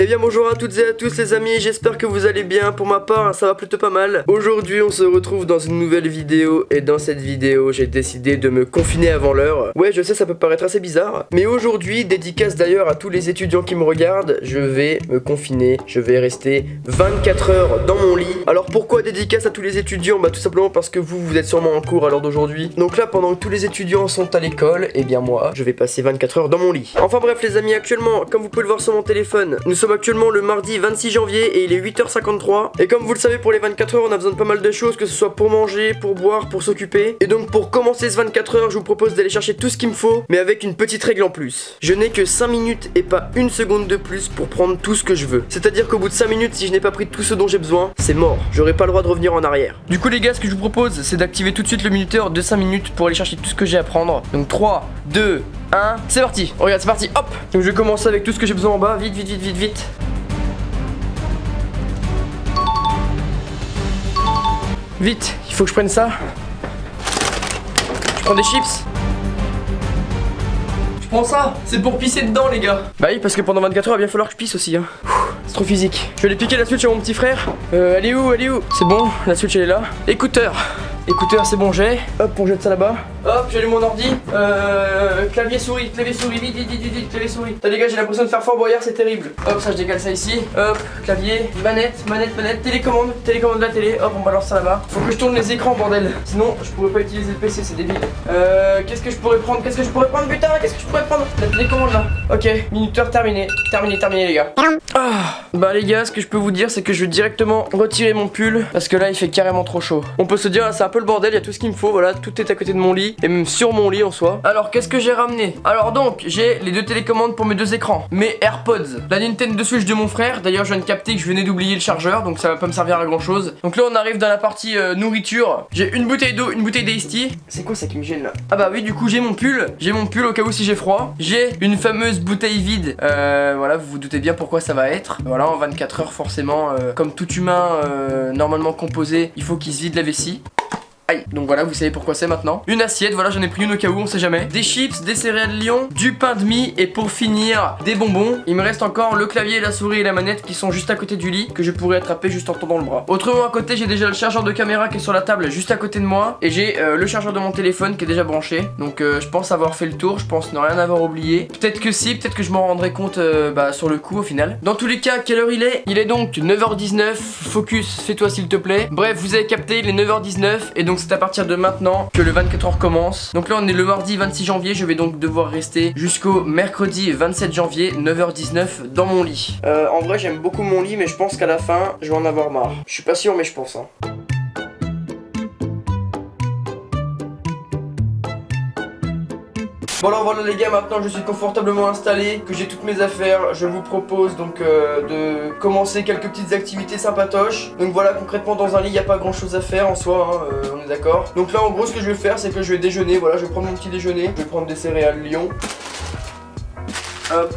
Eh bien bonjour à toutes et à tous les amis, j'espère que vous allez bien. Pour ma part ça va plutôt pas mal. Aujourd'hui on se retrouve dans une nouvelle vidéo. Et dans cette vidéo j'ai décidé de me confiner avant l'heure. Ouais je sais ça peut paraître assez bizarre, mais aujourd'hui, dédicace d'ailleurs à tous les étudiants qui me regardent, je vais me confiner. Je vais rester 24 heures dans mon lit. Alors pourquoi dédicace à tous les étudiants? Bah tout simplement parce que vous êtes sûrement en cours à l'heure d'aujourd'hui. Donc là pendant que tous les étudiants sont à l'école, et bien moi je vais passer 24 heures dans mon lit. Enfin bref les amis, actuellement comme vous pouvez le voir sur mon téléphone, nous sommes actuellement le mardi 26 janvier et il est 8h53. Et comme vous le savez, pour les 24 heures on a besoin de pas mal de choses, que ce soit pour manger, pour boire, pour s'occuper. Et donc pour commencer ce 24 heures je vous propose d'aller chercher tout ce qu'il me faut, mais avec une petite règle en plus. Je n'ai que 5 minutes et pas une seconde de plus pour prendre tout ce que je veux. C'est à dire qu'au bout de 5 minutes, si je n'ai pas pris tout ce dont j'ai besoin, c'est mort, j'aurai pas le droit de revenir en arrière. Du coup les gars, ce que je vous propose c'est d'activer tout de suite le minuteur de 5 minutes pour aller chercher tout ce que j'ai à prendre. Donc 3, 2, 1, c'est parti. Regarde, c'est parti, hop. Donc je vais commencer avec tout ce que j'ai besoin en bas, vite, vite, vite, vite, vite. Vite, il faut que je prenne ça. Je prends des chips. Je prends ça, c'est pour pisser dedans les gars. Bah oui, parce que pendant 24 heures il va bien falloir que je pisse aussi hein. C'est trop physique. Je vais aller piquer la Switch à mon petit frère. Elle est où? Elle est où? C'est bon, la Switch elle est là. Écouteurs. Écouteurs c'est bon, j'ai. Hop, on jette ça là-bas. Hop, j'allume mon ordi. Clavier souris, vite, vite, vite, vite, clavier souris. Putain les gars, j'ai l'impression de faire Fort Boyard, c'est terrible. Hop, ça je décale ça ici. Hop, clavier, manette, télécommande de la télé. Hop, on balance ça là-bas. Faut que je tourne les écrans bordel. Sinon, je pourrais pas utiliser le PC, c'est débile. Qu'est-ce que je pourrais prendre? Putain, qu'est-ce que je pourrais prendre? La télécommande là. Ok, minuteur terminé. Terminé les gars. Bah les gars, ce que je peux vous dire c'est que je vais directement retirer mon pull parce que là il fait carrément trop chaud. On peut se dire là c'est un peu le bordel, il y a tout ce qu'il me faut, voilà, tout est à côté de mon lit et même sur mon lit en soi. Alors qu'est-ce que j'ai ramené? Alors donc j'ai les deux télécommandes pour mes deux écrans, mes AirPods, la Nintendo Switch de mon frère. D'ailleurs je viens de capter que je venais d'oublier le chargeur, donc ça va pas me servir à grand chose. Donc là on arrive dans la partie nourriture. J'ai une bouteille d'eau, une bouteille d'Ice Tea. C'est quoi ça qui me gêne là? Ah bah oui, du coup j'ai mon pull au cas où si j'ai froid. J'ai une fameuse bouteille vide. Voilà, vous vous doutez bien pourquoi ça va être. Voilà, en 24 heures forcément, comme tout humain normalement composé, il faut qu'il se vide la vessie. Aïe, donc voilà, vous savez pourquoi c'est maintenant. Une assiette, voilà, j'en ai pris une au cas où, on sait jamais. Des chips, des céréales Lion, du pain de mie et pour finir, des bonbons. Il me reste encore le clavier, la souris et la manette qui sont juste à côté du lit, que je pourrais attraper juste en tendant le bras. Autrement à côté, j'ai déjà le chargeur de caméra qui est sur la table juste à côté de moi. Et j'ai le chargeur de mon téléphone qui est déjà branché. Donc je pense avoir fait le tour, je pense ne rien avoir oublié. Peut-être que si, peut-être que je m'en rendrai compte sur le coup au final. Dans tous les cas, quelle heure il est? Il est donc 9h19, focus, fais-toi s'il te plaît. Bref, vous avez capté, il est 9h19 et donc c'est à partir de maintenant que le 24 heures commence. Donc là on est le mardi 26 janvier, je vais donc devoir rester jusqu'au mercredi 27 janvier 9h19 dans mon lit. En vrai j'aime beaucoup mon lit mais je pense qu'à la fin je vais en avoir marre. Je suis pas sûr mais je pense hein. Bon alors voilà les gars, maintenant je suis confortablement installé, que j'ai toutes mes affaires, je vous propose donc de commencer quelques petites activités sympatoches. Donc voilà, concrètement dans un lit il n'y a pas grand chose à faire en soi, hein, on est d'accord. Donc là en gros ce que je vais faire c'est que je vais déjeuner, voilà je vais prendre mon petit déjeuner, je vais prendre des céréales Lion. Hop.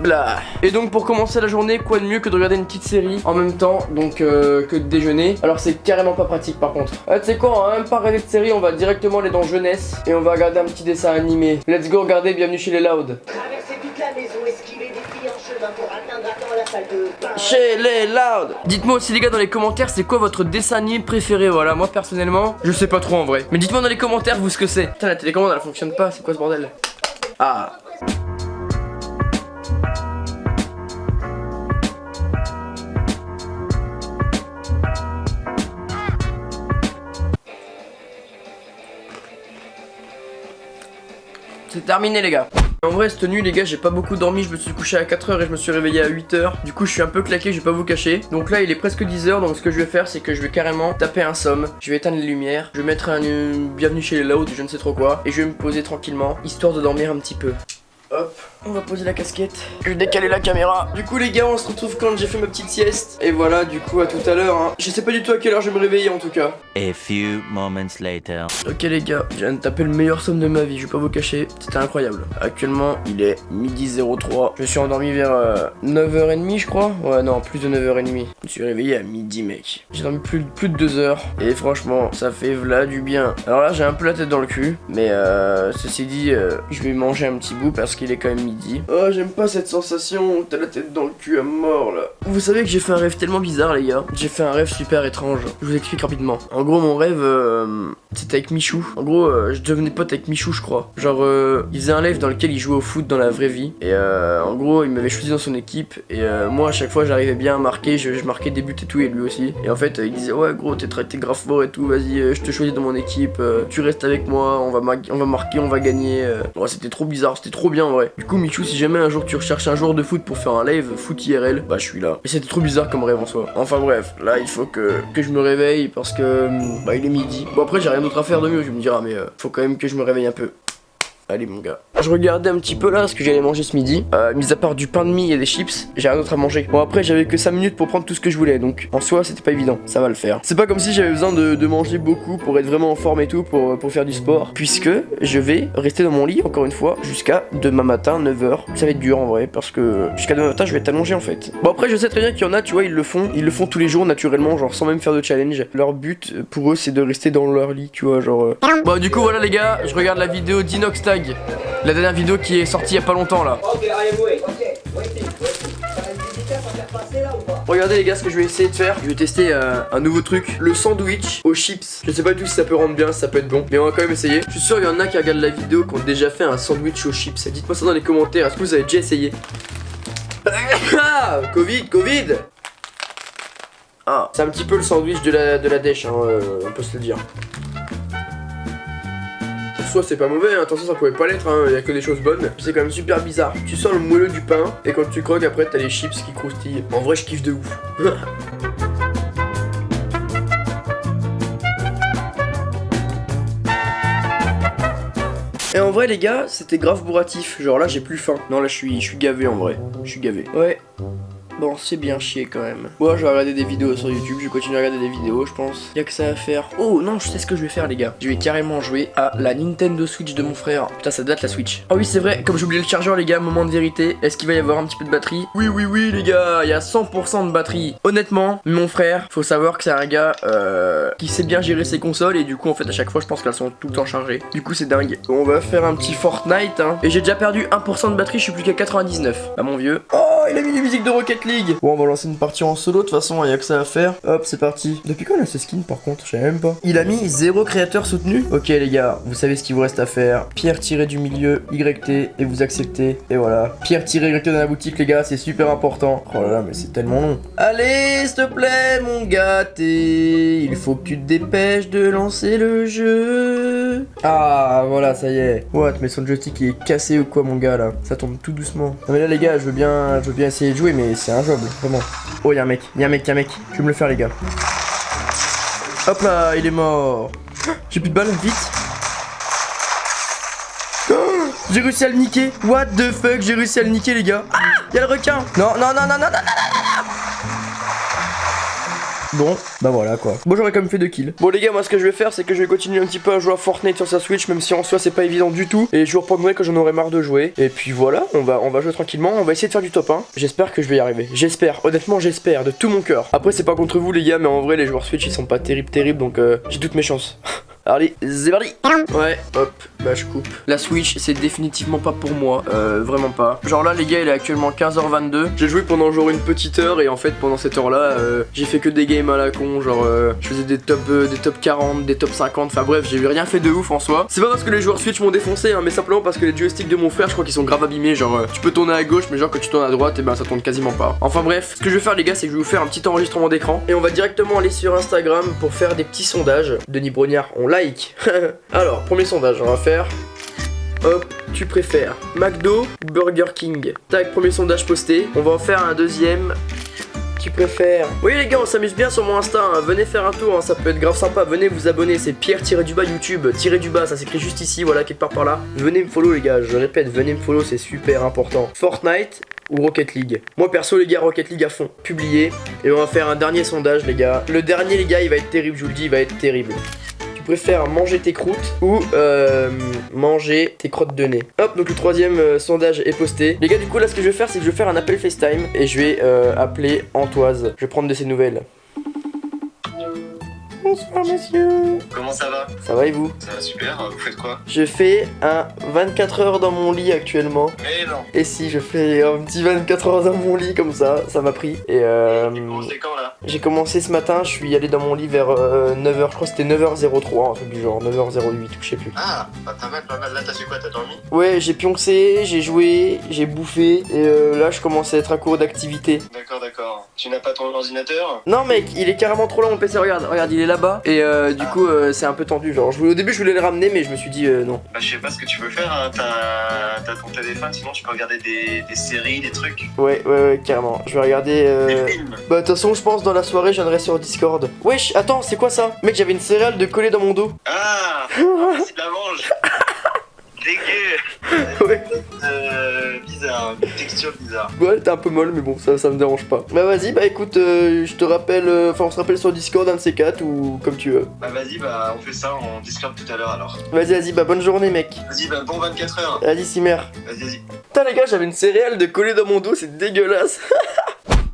Blah. Et donc pour commencer la journée, quoi de mieux que de regarder une petite série en même temps donc que de déjeuner. Alors c'est carrément pas pratique par contre. Tu sais quoi, on va même pas regarder de série, on va directement aller dans jeunesse et on va regarder un petit dessin animé. Let's go regarder Bienvenue chez les Loud. Traversez toute la maison, esquivez des filles en chemin pour atteindre à temps la salle de bain. Chez les Loud. Dites-moi aussi les gars dans les commentaires c'est quoi votre dessin animé préféré. Voilà, moi personnellement je sais pas trop en vrai. Mais dites-moi dans les commentaires vous ce que c'est. Putain la télécommande elle fonctionne pas, c'est quoi ce bordel? Ah. C'est terminé les gars. En vrai cette nuit les gars j'ai pas beaucoup dormi, je me suis couché à 4h et je me suis réveillé à 8h. Du coup je suis un peu claqué, je vais pas vous cacher. Donc là il est presque 10h, donc ce que je vais faire c'est que je vais carrément taper un somme. Je vais éteindre les lumières, je vais mettre un Bienvenue chez les Loud, je ne sais trop quoi. Et je vais me poser tranquillement, histoire de dormir un petit peu. Hop, on va poser la casquette. Je vais décaler la caméra. Du coup les gars on se retrouve quand j'ai fait ma petite sieste. Et voilà du coup à tout à l'heure hein. Je sais pas du tout à quelle heure je vais me réveiller en tout cas. A few moments later. Ok les gars, je viens de taper le meilleur somme de ma vie, je vais pas vous cacher, c'était incroyable. Actuellement il est midi 03. Je me suis endormi vers 9h30 je crois. Ouais non, plus de 9h30. Je me suis réveillé à midi mec. J'ai dormi plus de 2 heures. Et franchement ça fait v'là du bien. Alors là j'ai un peu la tête dans le cul. Mais ceci dit je vais manger un petit bout parce qu'il est quand même midi. Oh, j'aime pas cette sensation, t'as la tête dans le cul à mort là. Vous savez que j'ai fait un rêve tellement bizarre les gars. J'ai fait un rêve super étrange. Je vous explique rapidement. En gros mon rêve c'était avec Michou. En gros je devenais pote avec Michou je crois. Genre il faisait un live dans lequel il jouait au foot dans la vraie vie. Et en gros il m'avait choisi dans son équipe. Et moi à chaque fois j'arrivais bien à marquer. Je marquais des buts et tout et lui aussi. Et en fait il disait ouais gros t'es grave fort et tout. Vas-y je te choisis dans mon équipe. Tu restes avec moi. On va marquer, on va gagner. Ouais, c'était trop bizarre, c'était trop bien en vrai. Du coup Michou si jamais un jour tu recherches un joueur de foot pour faire un live foot IRL, bah je suis là. Mais c'était trop bizarre comme rêve en soi. Enfin bref, là il faut que je me réveille parce que bah il est midi. Bon après j'ai rien d'autre à faire de mieux, je me dirai mais faut quand même que je me réveille un peu. Allez mon gars. Je regardais un petit peu là ce que j'allais manger ce midi. Mis à part du pain de mie et des chips, j'ai rien d'autre à manger. Bon après j'avais que 5 minutes pour prendre tout ce que je voulais. Donc en soi c'était pas évident. Ça va le faire. C'est pas comme si j'avais besoin de manger beaucoup pour être vraiment en forme et tout pour faire du sport. Puisque je vais rester dans mon lit encore une fois jusqu'à demain matin 9h. Ça va être dur en vrai parce que jusqu'à demain matin je vais être allongé en fait. Bon après je sais très bien qu'il y en a tu vois ils le font tous les jours naturellement genre sans même faire de challenge. Leur but pour eux c'est de rester dans leur lit tu vois genre Bon du coup voilà les gars je regarde la vidéo d'Inox Tag. La dernière vidéo qui est sortie il y a pas longtemps là. Regardez les gars ce que je vais essayer de faire. Je vais tester un nouveau truc. Le sandwich aux chips. Je sais pas du tout si ça peut rendre bien, si ça peut être bon. Mais on va quand même essayer. Je suis sûr qu'il y en a qui regardent la vidéo qui ont déjà fait un sandwich aux chips. Dites-moi ça dans les commentaires. Est-ce que vous avez déjà essayé? Covid. Ah, c'est un petit peu le sandwich de la dèche hein, on peut se le dire. Soit c'est pas mauvais, hein. Attention ça pouvait pas l'être, hein. Y a que des choses bonnes. C'est quand même super bizarre. Tu sens le moelleux du pain et quand tu croques après t'as les chips qui croustillent. En vrai je kiffe de ouf. Et en vrai les gars, c'était grave bourratif. Genre là j'ai plus faim. Non là je suis gavé en vrai. Je suis gavé. Ouais. Bon, c'est bien chier quand même. Moi, je vais regarder des vidéos sur YouTube, je vais continuer à regarder des vidéos, je pense. Y'a que ça à faire. Oh non, je sais ce que je vais faire, les gars. Je vais carrément jouer à la Nintendo Switch de mon frère. Putain, ça date la Switch. Ah oui, c'est vrai, comme j'ai oublié le chargeur, les gars, moment de vérité. Est-ce qu'il va y avoir un petit peu de batterie? Oui, les gars, il y a 100% de batterie. Honnêtement, mon frère, faut savoir que c'est un gars qui sait bien gérer ses consoles et du coup, en fait, à chaque fois, je pense qu'elles sont tout le temps chargées. Du coup, c'est dingue. On va faire un petit Fortnite, hein. Et j'ai déjà perdu 1% de batterie, je suis plus qu'à 99. Bah, mon vieux. Oh, il a mis les musiques de Rocket League. Bon, on va lancer une partie en solo, de toute façon, il y a que ça à faire. Hop, c'est parti. Depuis quand on a ce skin par contre? Je sais même pas. Il a mis 0 créateur soutenu. Ok, les gars, vous savez ce qu'il vous reste à faire. Pierre tiré du milieu, YT, et vous acceptez. Et voilà. Pierre tiré YT dans la boutique, les gars, c'est super important. Oh là là, mais c'est tellement long. Allez, s'il te plaît, mon gâté. Il faut que tu te dépêches de lancer le jeu. Ah, voilà, ça y est. What, mais son joystick il est cassé ou quoi, mon gars, là? Ça tombe tout doucement. Non, mais là, les gars, je veux bien essayer de jouer, mais c'est injouable, vraiment. Oh, y'a un mec. Je vais me le faire, les gars. Hop là, il est mort. J'ai plus de balles, vite. J'ai réussi à le niquer. What the fuck, j'ai réussi à le niquer, les gars. Ah, y'a le requin. Non. Bon, bah voilà quoi. Bon, j'aurais quand même fait 2 kills. Bon, les gars, moi ce que je vais faire, c'est que je vais continuer un petit peu à jouer à Fortnite sur sa Switch, même si en soi c'est pas évident du tout. Et je vous reprendrai quand j'en aurai marre de jouer. Et puis voilà, on va jouer tranquillement. On va essayer de faire du top 1. J'espère que je vais y arriver. J'espère, honnêtement, j'espère de tout mon cœur. Après, c'est pas contre vous, les gars, mais en vrai, les joueurs Switch ils sont pas terribles, donc j'ai toutes mes chances. Allez, c'est parti. Ouais, hop, bah je coupe. La Switch, c'est définitivement pas pour moi, vraiment pas. Genre là, les gars, il est actuellement 15h22. J'ai joué pendant genre une petite heure et en fait, pendant cette heure-là, j'ai fait que des games à la con. Genre, je faisais des top 40, des top 50. Enfin bref, j'ai rien fait de ouf en soi. C'est pas parce que les joueurs Switch m'ont défoncé, hein, mais simplement parce que les joysticks de mon frère, je crois qu'ils sont grave abîmés. Genre, tu peux tourner à gauche, mais genre quand tu tournes à droite, et ben ça tourne quasiment pas. Enfin bref, ce que je vais faire, les gars, c'est que je vais vous faire un petit enregistrement d'écran et on va directement aller sur Instagram pour faire des petits sondages. Denis Brognard, on like. Alors, premier sondage, on va faire. Hop, tu préfères McDo ou Burger King? Tac, premier sondage posté. On va en faire un deuxième. Tu préfères? Oui les gars, on s'amuse bien sur mon Insta, hein. Venez faire un tour, hein. Ça peut être grave sympa. Venez vous abonner, c'est Pierre-du-bas YouTube, tiré-du-bas, ça s'écrit juste ici, voilà, quelque part par là. Venez me follow les gars, je répète, venez me follow, c'est super important. Fortnite ou Rocket League? Moi perso les gars, Rocket League à fond. Publié. Et on va faire un dernier sondage les gars. Le dernier les gars, il va être terrible, je vous le dis, il va être terrible. Tu préfères manger tes croûtes ou manger tes crottes de nez? Hop, donc le troisième sondage est posté. Les gars, du coup là ce que je vais faire, c'est que je vais faire un appel FaceTime et je vais appeler Antoise. Je vais prendre de ses nouvelles. Oh, Bonsoir monsieur. Comment ça va? Ça va et vous? Ça va super, vous faites quoi? Je fais un 24 heures dans mon lit actuellement. Mais non. Et si je fais un petit 24 heures dans mon lit comme ça m'a pris. Et C'est quand là? j'ai commencé ce matin, je suis allé dans mon lit vers 9h, je crois que c'était 9h03, un truc du genre, 9h08, je sais plus. Ah, bah pas mal, là t'as fait quoi? T'as dormi? Ouais, j'ai pioncé, j'ai joué, j'ai bouffé, et là je commence à être à court d'activité. D'accord. Tu n'as pas ton ordinateur? Non mec, il est carrément trop là mon PC, regarde, il est là-bas. Et du coup c'est un peu tendu, genre au début je voulais le ramener mais je me suis dit non. Bah je sais pas ce que tu peux faire, hein. T'as ton téléphone, sinon tu peux regarder des séries, des trucs. Ouais, carrément, je vais regarder... Des films. Bah de toute façon je pense dans la soirée je viendrai sur Discord. Wesh, attends, c'est quoi ça? Mec, j'avais une céréale de coller dans mon dos. Ah, c'est de la mange. Dégueu. Ouais. Bizarre, texture bizarre. Ouais, elle était un peu molle mais bon, ça me dérange pas. Bah vas-y, bah écoute, je te rappelle, enfin on se rappelle sur Discord, un de ces quatre ou comme tu veux. Bah vas-y, bah on fait ça, on Discord tout à l'heure alors. Vas-y, bah bonne journée mec. Vas-y, bah bon 24 heures. Vas-y, Simer. Vas-y. Putain les gars, j'avais une céréale de coller dans mon dos, c'est dégueulasse.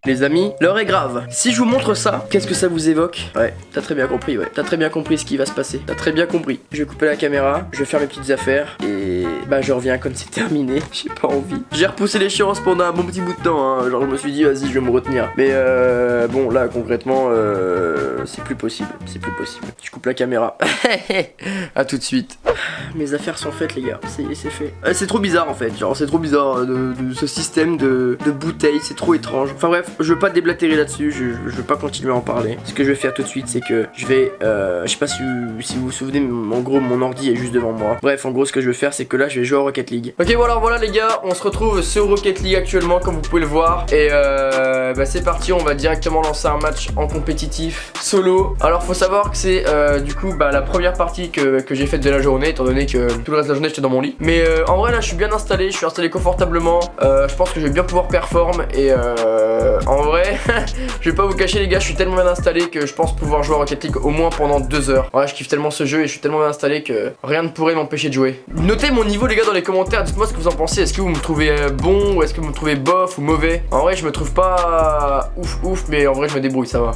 Les amis, l'heure est grave. Si je vous montre ça, qu'est-ce que ça vous évoque? Ouais, t'as très bien compris, T'as très bien compris ce qui va se passer. T'as très bien compris. Je vais couper la caméra, je vais faire mes petites affaires et bah je reviens quand c'est terminé. J'ai pas envie. J'ai repoussé l'échéance pendant un bon petit bout de temps, hein. Genre je me suis dit vas-y, je vais me retenir. Mais bon là concrètement, c'est plus possible. Je coupe la caméra. À tout de suite. Mes affaires sont faites les gars, c'est fait. C'est trop bizarre en fait, genre c'est trop bizarre de ce système de bouteilles, c'est trop étrange. Enfin bref, je veux pas déblatérer là-dessus, je veux pas continuer à en parler. Ce que je vais faire tout de suite, c'est que je vais, je sais pas si vous vous souvenez, en gros mon ordi est juste devant moi. Bref, en gros ce que je vais faire, c'est que là je vais jouer à Rocket League. Ok voilà les gars, on se retrouve sur Rocket League actuellement comme vous pouvez le voir. Et bah c'est parti, on va directement lancer un match en compétitif solo. Alors faut savoir que c'est du coup bah la première partie que j'ai faite de la journée, étant donné que tout le reste de la journée j'étais dans mon lit. Mais en vrai là je suis bien installé, je suis installé confortablement. Je pense que je vais bien pouvoir performer et en vrai, je vais pas vous cacher les gars, je suis tellement bien installé que je pense pouvoir jouer à Rocket League au moins pendant 2 heures. Ouais, je kiffe tellement ce jeu et je suis tellement bien installé que rien ne pourrait m'empêcher de jouer. Notez mon niveau les gars dans les commentaires, dites-moi ce que vous en pensez. Est-ce que vous me trouvez bon ou est-ce que vous me trouvez bof ou mauvais? En vrai je me trouve pas ouf mais en vrai je me débrouille, ça va.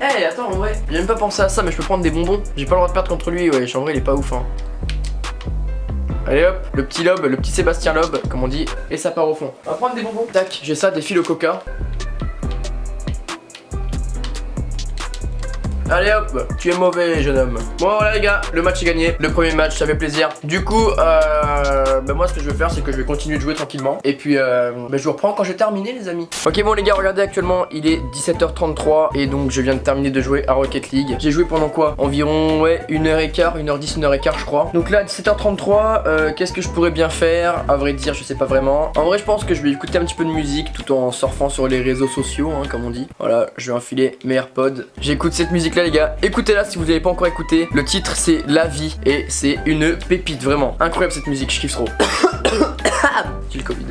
Hey attends, en vrai, j'ai même pas pensé à ça mais je peux prendre des bonbons. J'ai pas le droit de perdre contre lui, ouais, en vrai il est pas ouf hein. Allez hop, le petit Lob, le petit Sébastien Lob, comme on dit, et ça part au fond. On va prendre des bonbons. Tac, j'ai ça, des fils au coca. Allez hop, tu es mauvais jeune homme. Bon voilà les gars, le match est gagné. Le premier match, ça fait plaisir. Du coup, bah moi ce que je vais faire c'est que je vais continuer de jouer tranquillement. Et puis bah, je vous reprends quand j'ai terminé les amis. Ok bon les gars, regardez actuellement il est 17h33. Et donc je viens de terminer de jouer à Rocket League. J'ai joué pendant quoi? Environ ouais 1h15, 1h10, 1h15 je crois. Donc là 17h33, qu'est-ce que je pourrais bien faire? À vrai dire je sais pas vraiment. En vrai je pense que je vais écouter un petit peu de musique tout en surfant sur les réseaux sociaux hein, comme on dit. Voilà, je vais enfiler mes AirPods. J'écoute cette musique là les gars, écoutez-la si vous n'avez pas encore écouté. Le titre c'est La Vie et c'est une pépite vraiment. Incroyable cette musique, je kiffe trop. J'ai le Covid.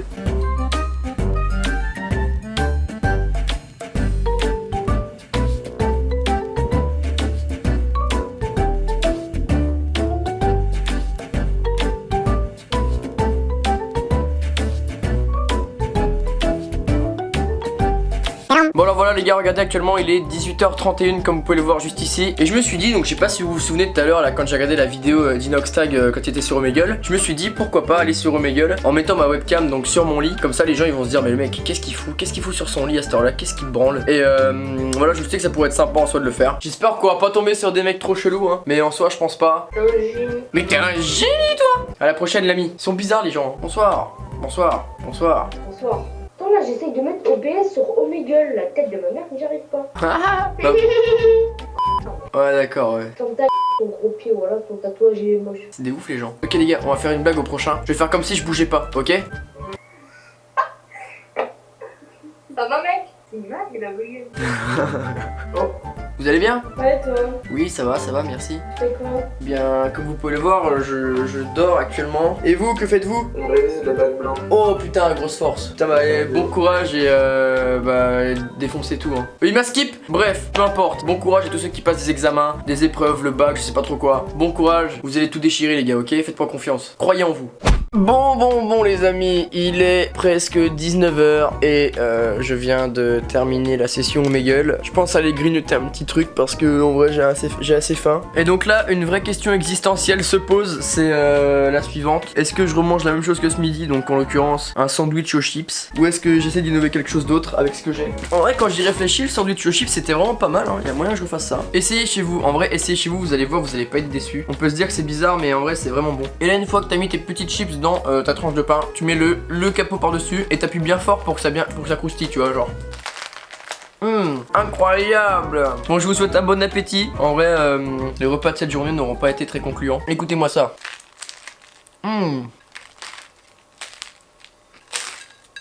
Bon alors voilà les gars, regardez actuellement il est 18h31 comme vous pouvez le voir juste ici. Et je me suis dit, donc je sais pas si vous vous souvenez tout à l'heure là quand j'ai regardé la vidéo d'Inoxtag quand il était sur Omegle. Je me suis dit pourquoi pas aller sur Omegle en mettant ma webcam donc sur mon lit. Comme ça les gens ils vont se dire mais le mec qu'est-ce qu'il fout? Qu'est-ce qu'il fout sur son lit à cette heure là? Qu'est-ce qu'il branle? Et voilà, je sais que ça pourrait être sympa en soi de le faire. J'espère qu'on va pas tomber sur des mecs trop chelous hein. Mais en soi je pense pas. Mais t'es un génie toi! À la prochaine l'ami. Ils sont bizarres les gens. Bonsoir. Bonsoir. Bonsoir. Attends là, j'essaye de mettre OBS sur Omegle, la tête de ma mère, mais j'arrive pas. Bah. Ouais d'accord ouais. Comme ta ton gros pied, voilà, ton tatouage il est moche. C'est des ouf les gens. Ok les gars, on va faire une blague au prochain. Je vais faire comme si je bougeais pas, ok? Ça va mec? C'est mal, il a bugué. Vous allez bien? Ouais toi? Oui ça va, merci. Tu fais quoi? Bien, comme vous pouvez le voir, je dors actuellement. Et vous, que faites-vous? On révise le bac blanc. Oh putain, grosse force. Putain, bah, bon courage et bah, défoncez tout. Hein. Il m'a skip. Bref, peu importe. Bon courage à tous ceux qui passent des examens, des épreuves, le bac, je sais pas trop quoi. Bon courage, vous allez tout déchirer les gars, ok? Faites-moi confiance. Croyez en vous. Bon les amis, il est presque 19h et je viens de terminer la session Omegle. Je pense aller grignoter un petit truc parce que en vrai j'ai assez faim. Et donc là, une vraie question existentielle se pose, c'est la suivante. Est-ce que je remange la même chose que ce midi, donc en l'occurrence un sandwich aux chips, ou est-ce que j'essaie d'innover quelque chose d'autre avec ce que j'ai? En vrai, quand j'y réfléchis, le sandwich aux chips c'était vraiment pas mal, hein. Il y a moyen que je fasse ça. Essayez chez vous, en vrai essayez chez vous, vous allez voir, vous allez pas être déçus. On peut se dire que c'est bizarre mais en vrai c'est vraiment bon. Et là, une fois que t'as mis tes petites chips dans ta tranche de pain, tu mets le capot par dessus et t'appuies bien fort pour que ça croustille, tu vois, genre. Incroyable. Bon, je vous souhaite un bon appétit. En vrai, les repas de cette journée n'auront pas été très concluants. Écoutez-moi ça.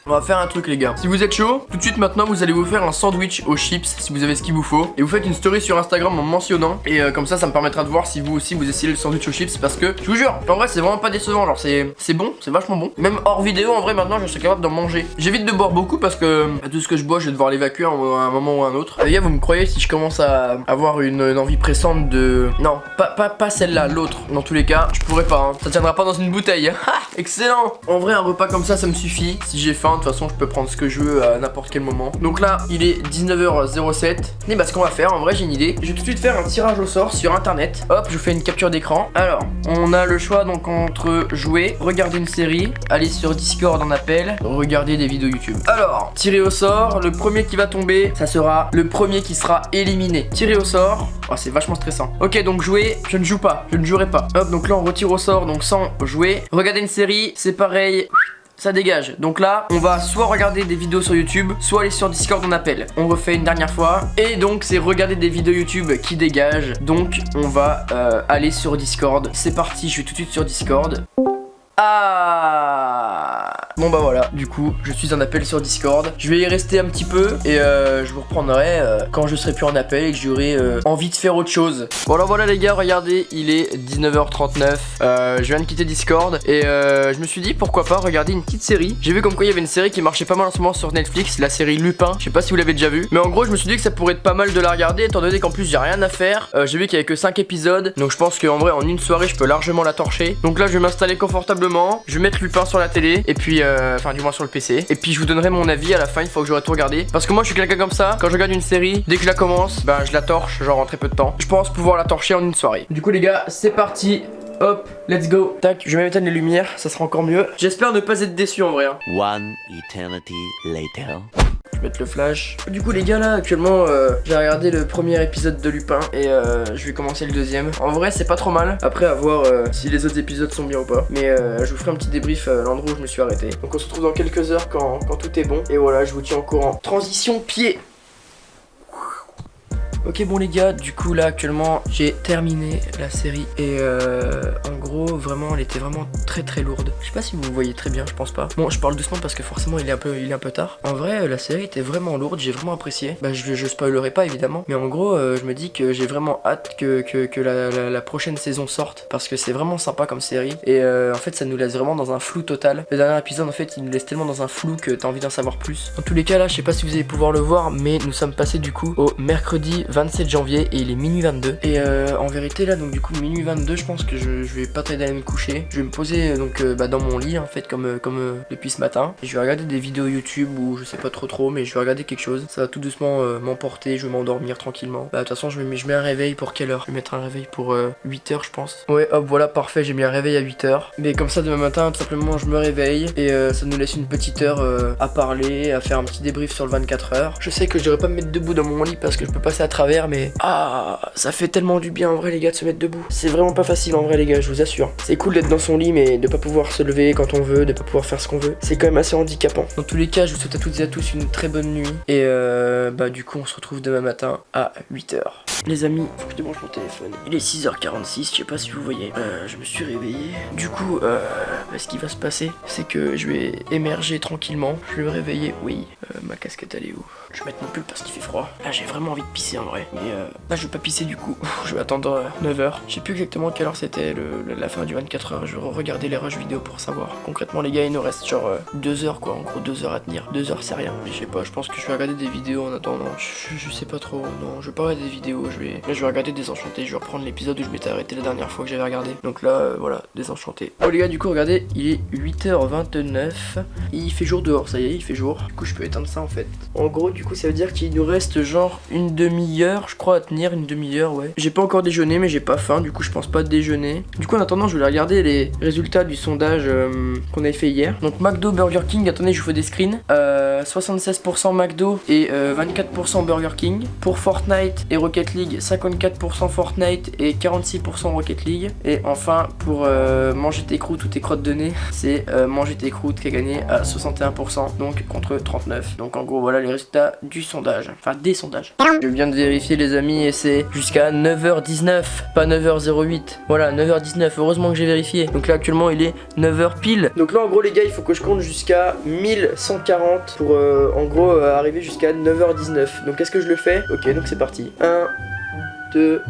On va faire un truc les gars. Si vous êtes chaud, tout de suite maintenant vous allez vous faire un sandwich aux chips si vous avez ce qu'il vous faut. Et vous faites une story sur Instagram en mentionnant. Et comme ça me permettra de voir si vous aussi vous essayez le sandwich aux chips. Parce que je vous jure, en vrai c'est vraiment pas décevant. Genre c'est bon, c'est vachement bon. Même hors vidéo en vrai maintenant je serais capable d'en manger. J'évite de boire beaucoup parce que tout ce que je bois je vais devoir l'évacuer à un moment ou à un autre. Les gars, vous me croyez si je commence à avoir une envie pressante de... Non, pas celle-là, l'autre. Dans tous les cas, je pourrais pas, hein. Ça tiendra pas dans une bouteille. Ha, excellent. En vrai un repas comme ça me suffit. Si j'ai faim, de toute façon je peux prendre ce que je veux à n'importe quel moment. Donc là il est 19h07. Et bah ce qu'on va faire, en vrai j'ai une idée. Je vais tout de suite faire un tirage au sort sur internet. Hop, je vous fais une capture d'écran. Alors on a le choix donc entre jouer, regarder une série, aller sur Discord en appel, regarder des vidéos YouTube. Alors tirer au sort, le premier qui va tomber, ça sera le premier qui sera éliminé. Tirer au sort. Oh, c'est vachement stressant. Ok, donc jouer, je ne joue pas, je ne jouerai pas. Hop, donc là on retire au sort, donc sans jouer. Regarder une série, c'est pareil. Ça dégage. Donc là, on va soit regarder des vidéos sur YouTube, soit aller sur Discord en appel. On refait une dernière fois. Et donc, c'est regarder des vidéos YouTube qui dégagent. Donc, on va aller sur Discord. C'est parti, je vais tout de suite sur Discord. Bon bah voilà, du coup je suis en appel sur Discord. Je vais y rester un petit peu et je vous reprendrai quand je serai plus en appel et que j'aurai envie de faire autre chose. Bon alors voilà les gars, regardez, il est 19h39. Je viens de quitter Discord et je me suis dit pourquoi pas regarder une petite série. J'ai vu comme quoi il y avait une série qui marchait pas mal en ce moment sur Netflix, la série Lupin. Je sais pas si vous l'avez déjà vu, mais en gros je me suis dit que ça pourrait être pas mal de la regarder étant donné qu'en plus j'ai rien à faire. J'ai vu qu'il y avait que 5 épisodes, donc je pense qu'en vrai en une soirée je peux largement la torcher. Donc là je vais m'installer confortablement. Je vais mettre Lupin sur la télé et puis enfin du moins sur le PC. Et puis je vous donnerai mon avis à la fin une fois que j'aurai tout regardé. Parce que moi je suis quelqu'un comme ça, quand je regarde une série, dès que je la commence, bah je la torche genre en très peu de temps. Je pense pouvoir la torcher en une soirée. Du coup les gars, c'est parti. Hop, let's go. Tac, je vais même éteindre les lumières, ça sera encore mieux. J'espère ne pas être déçu en vrai, hein. One eternity later. Je vais mettre le flash. Du coup les gars là actuellement j'ai regardé le premier épisode de Lupin et je vais commencer le deuxième. En vrai c'est pas trop mal. Après à voir si les autres épisodes sont bien ou pas. Mais je vous ferai un petit débrief à l'endroit où je me suis arrêté. Donc on se retrouve dans quelques heures quand tout est bon. Et voilà, je vous tiens au courant. Transition pied. Ok bon les gars, du coup là actuellement j'ai terminé la série et en gros vraiment elle était vraiment très lourde. Je sais pas si vous voyez très bien, je pense pas. Bon je parle doucement parce que forcément il est un peu tard. En vrai la série était vraiment lourde, j'ai vraiment apprécié. Bah je spoilerai pas évidemment, mais en gros je me dis que j'ai vraiment hâte que la prochaine saison sorte parce que c'est vraiment sympa comme série. Et en fait ça nous laisse vraiment dans un flou total. Le dernier épisode en fait il nous laisse tellement dans un flou que t'as envie d'en savoir plus. Dans tous les cas là je sais pas si vous allez pouvoir le voir, mais nous sommes passés du coup au mercredi 27 janvier et il est minuit 22. Et en vérité là donc du coup minuit 22 je pense que je vais pas tarder à aller me coucher. Je vais me poser donc dans mon lit en fait comme depuis ce matin. Et je vais regarder des vidéos YouTube ou je sais pas trop mais je vais regarder quelque chose. Ça va tout doucement m'emporter, je vais m'endormir tranquillement. Bah de toute façon je mets un réveil pour quelle heure? Je vais mettre un réveil pour 8h je pense. Ouais hop voilà parfait, j'ai mis un réveil à 8h. Mais comme ça demain matin tout simplement je me réveille et ça nous laisse une petite heure à parler, à faire un petit débrief sur le 24h. Je sais que je devrais pas me mettre debout dans mon lit parce que je peux passer à travers mais ça fait tellement du bien en vrai les gars de se mettre debout. C'est vraiment pas facile en vrai les gars, je vous assure. C'est cool d'être dans son lit mais de pas pouvoir se lever quand on veut, de pas pouvoir faire ce qu'on veut. C'est quand même assez handicapant. Dans tous les cas, je vous souhaite à toutes et à tous une très bonne nuit. Et bah du coup on se retrouve demain matin à 8h. Les amis, faut que je débranche mon téléphone. Il est 6h46, je sais pas si vous voyez. Je me suis réveillé. Du coup, ce qui va se passer, c'est que je vais émerger tranquillement. Je vais me réveiller. Oui, ma casquette elle est où? Je vais mettre mon pull parce qu'il fait froid. Là j'ai vraiment envie de pisser en vrai. Mais là je vais pas pisser du coup. Je vais attendre 9h. Je sais plus exactement quelle heure c'était la fin du 24h. Je vais regarder les rushs vidéo pour savoir. Concrètement les gars il nous reste genre 2 heures quoi. En gros 2 heures à tenir. 2 heures c'est rien. Mais je sais pas, je pense que je vais regarder des vidéos en attendant. Je sais pas trop. Non, je vais pas regarder des vidéos. Je vais regarder Désenchanté. Je vais reprendre l'épisode où je m'étais arrêté la dernière fois que j'avais regardé. Donc là voilà, Désenchanté. Oh les gars du coup regardez, regardez, il est 8h29. Il fait jour dehors, ça y est, il fait jour. Du coup, je peux éteindre ça en fait. En gros, du coup, ça veut dire qu'il nous reste genre une demi-heure, je crois, à tenir, une demi-heure, ouais. J'ai pas encore déjeuné, mais j'ai pas faim, du coup, je pense pas déjeuner. Du coup, en attendant, je voulais regarder les résultats du sondage qu'on avait fait hier. Donc, McDo, Burger King, attendez, je vous fais des screens. 76% McDo et 24% Burger King. Pour Fortnite et Rocket League, 54% Fortnite et 46% Rocket League. Et enfin, pour manger tes croûtes ou tes crottes de nez, c'est manger tes croûtes qui a gagné à 61%, donc contre 39%. Donc en gros, voilà les résultats du sondage, enfin des sondages. Je viens de vérifier les amis et c'est jusqu'à 9h19, pas 9h08. Voilà, 9h19, heureusement que j'ai vérifié. Donc là actuellement il est 9h pile. Donc là en gros les gars, il faut que je compte jusqu'à 1140 pour en gros arriver jusqu'à 9h19. Donc est-ce que je le fais? Ok, donc c'est parti. 1, 2,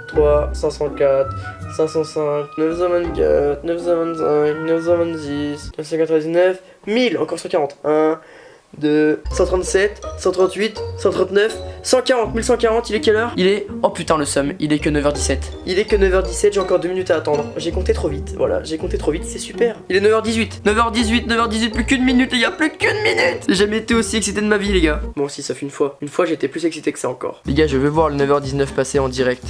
3, 504, 505, 924, 925, 926, 999, 1000, encore 140. 1, 2, 137, 138, 139, 140, 1140, il est quelle heure? Il est... Oh putain le seum, il est que 9h17. Il est que 9h17, j'ai encore 2 minutes à attendre. J'ai compté trop vite, voilà, j'ai compté trop vite, c'est super. Il est 9h18, 9h18, 9h18, plus qu'une minute les gars, plus qu'une minute. J'ai jamais été aussi excité de ma vie les gars. Bon si, ça fait une fois. Une fois j'étais plus excité que ça encore. Les gars, je veux voir le 9h19 passer en direct.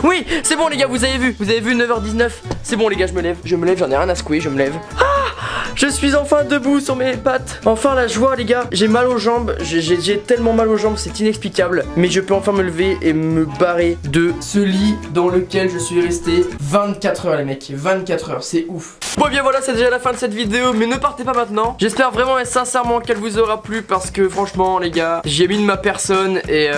Oui, c'est bon les gars, vous avez vu 9h19. C'est bon les gars, je me lève, j'en ai rien à secouer, je me lève. Je suis enfin debout sur mes pattes. Enfin la joie les gars. J'ai mal aux jambes. J'ai tellement mal aux jambes, c'est inexplicable. Mais je peux enfin me lever et me barrer de ce lit dans lequel je suis resté 24 heures les mecs. 24 heures, c'est ouf. Bon et bien voilà, c'est déjà la fin de cette vidéo. Mais ne partez pas maintenant. J'espère vraiment et sincèrement qu'elle vous aura plu. Parce que franchement les gars, j'ai mis de ma personne. Et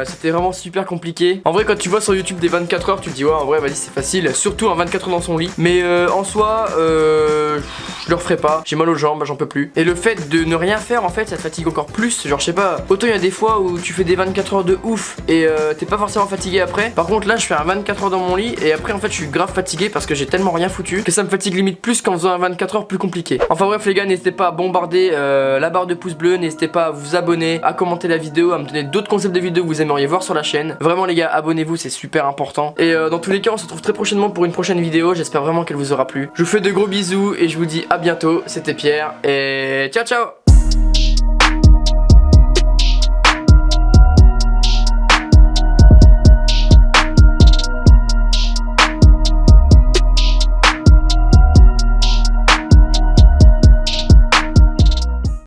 c'était vraiment super compliqué. En vrai quand tu vois sur YouTube des 24 heures, tu te dis ouais en vrai vas-y c'est facile. Surtout un 24 heures dans son lit. Mais en soi je le referai pas, j'ai mal aux jambes, j'en peux plus. Et le fait de ne rien faire en fait ça te fatigue encore plus. Genre je sais pas, autant il y a des fois où tu fais des 24 heures de ouf et t'es pas forcément fatigué après. Par contre là je fais un 24 heures dans mon lit et après en fait je suis grave fatigué parce que j'ai tellement rien foutu que ça me fatigue limite plus qu'en faisant un 24 heures plus compliqué. Enfin bref les gars, n'hésitez pas à bombarder la barre de pouce bleu, n'hésitez pas à vous abonner, à commenter la vidéo, à me donner d'autres concepts de vidéos que vous aimeriez voir sur la chaîne. Vraiment les gars, abonnez-vous, c'est super important. Et dans tous les cas on se retrouve très prochainement pour une prochaine vidéo. J'espère vraiment qu'elle vous aura plu. Je vous fais de gros bisous et je vous dis à bientôt. C'était Pierre et ciao ciao.